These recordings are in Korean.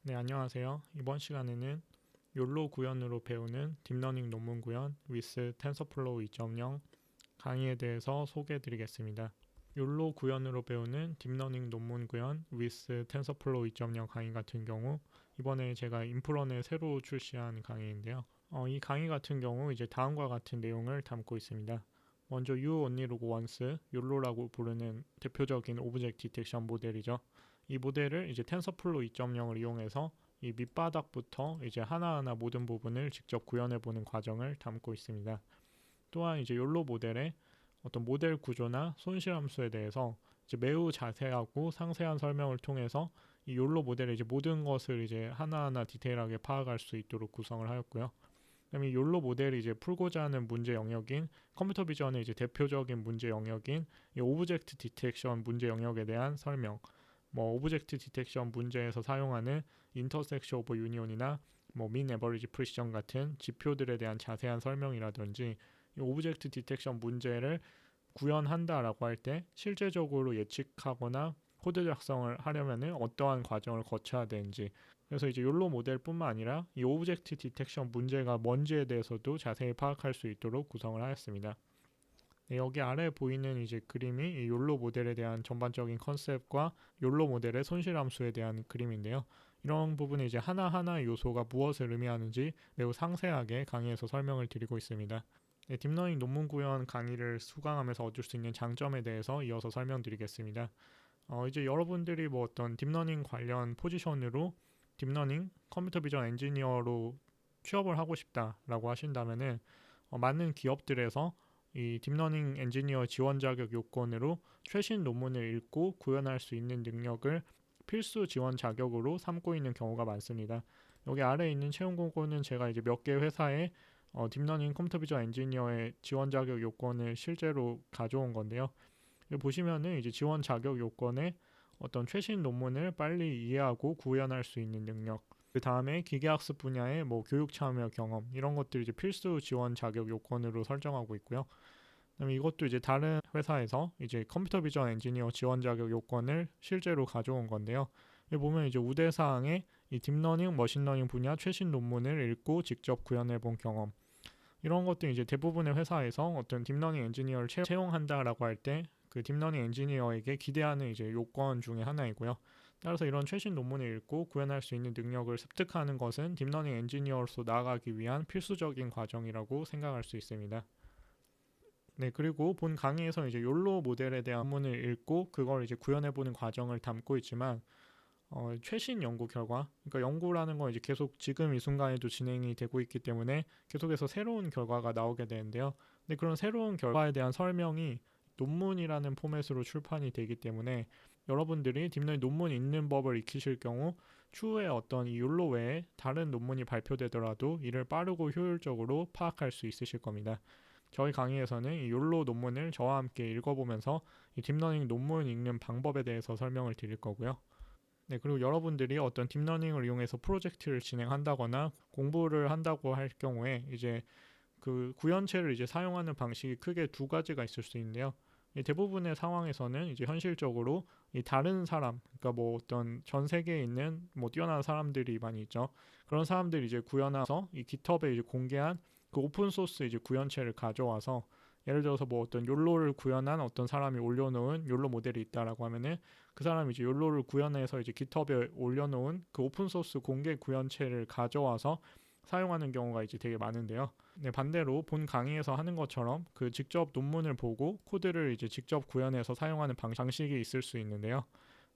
네, 안녕하세요. 이번 시간에는 욜로 구현으로 배우는 딥러닝 논문 구현 with TensorFlow 2.0 강의에 대해서 소개해 드리겠습니다. 욜로 구현으로 배우는 딥러닝 논문 구현 with TensorFlow 2.0 강의 같은 경우 이번에 제가 인프런에 새로 출시한 강의인데요. 이 강의 같은 경우 이제 다음과 같은 내용을 담고 있습니다. 먼저 You Only Log Once, 욜로라고 부르는 대표적인 오브젝트 디텍션 모델이죠. 이 모델을 이제 텐서플로우 2.0을 이용해서 이 밑바닥부터 이제 하나하나 모든 부분을 직접 구현해 보는 과정을 담고 있습니다. 또한 이제 욜로 모델의 어떤 모델 구조나 손실함수에 대해서 이제 매우 자세하고 상세한 설명을 통해서 이 욜로 모델의 이제 모든 것을 이제 하나하나 디테일하게 파악할 수 있도록 구성을 하였고요. 그다음에 이 욜로 모델이 이제 풀고자 하는 문제 영역인 컴퓨터 비전의 이제 대표적인 문제 영역인 이 오브젝트 디텍션 문제 영역에 대한 설명, 오브젝트 디텍션 문제에서 사용하는 인터섹션 오브 유니온이나 민 에버리지 프리시전 같은 지표들에 대한 자세한 설명이라든지 이 오브젝트 디텍션 문제를 구현한다라고 할 때 실제적으로 예측하거나 코드 작성을 하려면은 어떠한 과정을 거쳐야 되는지, 그래서 이제 욜로 모델뿐만 아니라 이 오브젝트 디텍션 문제가 뭔지에 대해서도 자세히 파악할 수 있도록 구성을 하였습니다. 네, 여기 아래에 보이는 이제 그림이 이 욜로 모델에 대한 전반적인 컨셉과 욜로 모델의 손실함수에 대한 그림인데요. 이런 부분이 이제 하나하나 요소가 무엇을 의미하는지 매우 상세하게 강의에서 설명을 드리고 있습니다. 네, 딥러닝 논문 구현 강의를 수강하면서 얻을 수 있는 장점에 대해서 이어서 설명드리겠습니다. 이제 여러분들이 어떤 딥러닝 관련 포지션으로 딥러닝 컴퓨터 비전 엔지니어로 취업을 하고 싶다라고 하신다면은 많은 기업들에서 이 딥러닝 엔지니어 지원 자격 요건으로 최신 논문을 읽고 구현할 수 있는 능력을 필수 지원 자격으로 삼고 있는 경우가 많습니다. 여기 아래에 있는 채용 공고는 제가 이제 몇 개 회사에 딥러닝 컴퓨터 비전 엔지니어의 지원 자격 요건을 실제로 가져온 건데요. 여기 보시면은 이제 지원 자격 요건에 어떤 최신 논문을 빨리 이해하고 구현할 수 있는 능력, 그 다음에 기계학습 분야의 교육 참여 경험, 이런 것들이 이제 필수 지원 자격 요건으로 설정하고 있고요. 그다음에 이것도 이제 다른 회사에서 이제 컴퓨터 비전 엔지니어 지원 자격 요건을 실제로 가져온 건데요. 여기 보면 이제 우대 사항에 이 딥러닝, 머신러닝 분야 최신 논문을 읽고 직접 구현해 본 경험, 이런 것도 이제 대부분의 회사에서 어떤 딥러닝 엔지니어를 채용한다라고 할 때 그 딥러닝 엔지니어에게 기대하는 이제 요건 중에 하나이고요. 따라서 이런 최신 논문을 읽고 구현할 수 있는 능력을 습득하는 것은 딥러닝 엔지니어로서 나아가기 위한 필수적인 과정이라고 생각할 수 있습니다. 네, 그리고 본 강의에서 이제 욜로 모델에 대한 논문을 읽고 그걸 이제 구현해보는 과정을 담고 있지만, 최신 연구 결과, 그러니까 연구라는 건 이제 계속 지금 이 순간에도 진행이 되고 있기 때문에 계속해서 새로운 결과가 나오게 되는데요. 근데 그런 새로운 결과에 대한 설명이 논문이라는 포맷으로 출판이 되기 때문에 여러분들이 딥러닝 논문 읽는 법을 익히실 경우 추후에 어떤 이 욜로 외에 다른 논문이 발표되더라도 이를 빠르고 효율적으로 파악할 수 있으실 겁니다. 저희 강의에서는 이 욜로 논문을 저와 함께 읽어보면서 이 딥러닝 논문 읽는 방법에 대해서 설명을 드릴 거고요. 네, 그리고 여러분들이 어떤 딥러닝을 이용해서 프로젝트를 진행한다거나 공부를 한다고 할 경우에 이제 그 구현체를 이제 사용하는 방식이 크게 두 가지가 있을 수 있는데요. 대부분의 상황에서는 이제 현실적으로 이 다른 사람, 그러니까 어떤 전 세계에 있는 뛰어난 사람들이 많이 있죠. 그런 사람들이 이제 구현해서 이 깃허브에 이제 공개한 그 오픈 소스 이제 구현체를 가져와서, 예를 들어서 어떤 욜로를 구현한 어떤 사람이 올려놓은 욜로 모델이 있다라고 하면은 그 사람이 이제 욜로를 구현해서 이제 깃허브에 올려놓은 그 오픈 소스 공개 구현체를 가져와서 사용하는 경우가 이제 되게 많은데요. 네, 반대로 본 강의에서 하는 것처럼 그 직접 논문을 보고 코드를 이제 직접 구현해서 사용하는 방식이 있을 수 있는데요.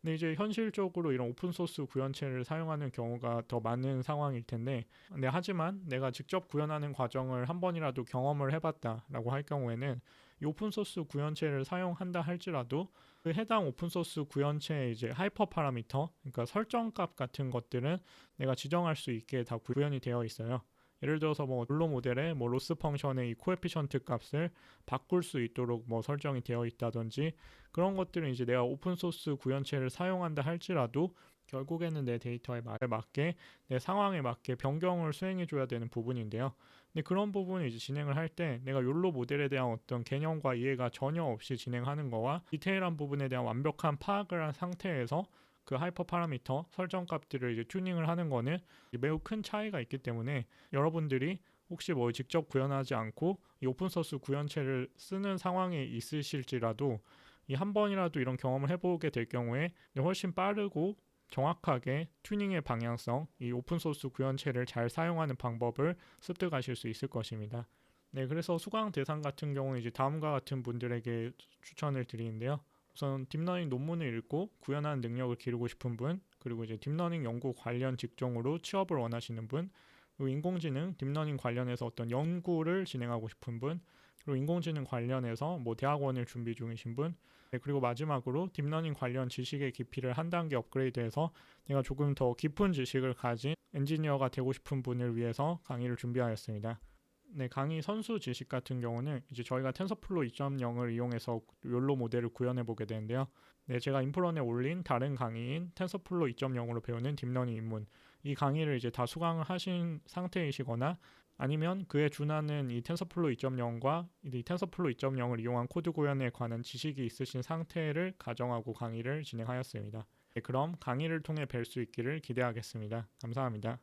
근데 이제 현실적으로 이런 오픈소스 구현체를 사용하는 경우가 더 많은 상황일 텐데, 네, 하지만 내가 직접 구현하는 과정을 한 번이라도 경험을 해봤다라고 할 경우에는 이 오픈소스 구현체를 사용한다 할지라도 그 해당 오픈소스 구현체의 이제 하이퍼 파라미터, 그러니까 설정값 같은 것들은 내가 지정할 수 있게 다 구현이 되어 있어요. 예를 들어서 욜로 모델의 로스 펑션의 이 코에피션트 값을 바꿀 수 있도록 설정이 되어 있다든지, 그런 것들은 이제 내가 오픈소스 구현체를 사용한다 할지라도 결국에는 내 데이터에 맞게 내 상황에 맞게 변경을 수행해 줘야 되는 부분인데요. 근데 그런 부분을 이제 진행을 할 때 내가 욜로 모델에 대한 어떤 개념과 이해가 전혀 없이 진행하는 거와 디테일한 부분에 대한 완벽한 파악을 한 상태에서 그 하이퍼 파라미터 설정 값들을 이제 튜닝을 하는 거는 매우 큰 차이가 있기 때문에 여러분들이 혹시 뭐 직접 구현하지 않고 이 오픈소스 구현체를 쓰는 상황에 있으실지라도 이 한 번이라도 이런 경험을 해보게 될 경우에 훨씬 빠르고 정확하게 튜닝의 방향성, 이 오픈소스 구현체를 잘 사용하는 방법을 습득하실 수 있을 것입니다. 네, 그래서 수강 대상 같은 경우는 이제 다음과 같은 분들에게 추천을 드리는데요. 우선 딥러닝 논문을 읽고 구현하는 능력을 기르고 싶은 분, 그리고 이제 딥러닝 연구 관련 직종으로 취업을 원하시는 분, 그리고 인공지능 딥러닝 관련해서 어떤 연구를 진행하고 싶은 분, 그리고 인공지능 관련해서 뭐 대학원을 준비 중이신 분, 네, 그리고 마지막으로 딥러닝 관련 지식의 깊이를 한 단계 업그레이드해서 내가 조금 더 깊은 지식을 가진 엔지니어가 되고 싶은 분을 위해서 강의를 준비하였습니다. 네, 강의 선수 지식 같은 경우는 이제 저희가 텐서플로우 2.0을 이용해서 욜로 모델을 구현해 보게 되는데요. 네, 제가 인프런에 올린 다른 강의인 텐서플로우 2.0으로 배우는 딥러닝 입문, 이 강의를 이제 다 수강을 하신 상태이시거나 아니면 그에 준하는 이 텐서플로우 2.0과 이 텐서플로우 2.0을 이용한 코드 구현에 관한 지식이 있으신 상태를 가정하고 강의를 진행하였습니다. 네, 그럼 강의를 통해 뵐 수 있기를 기대하겠습니다. 감사합니다.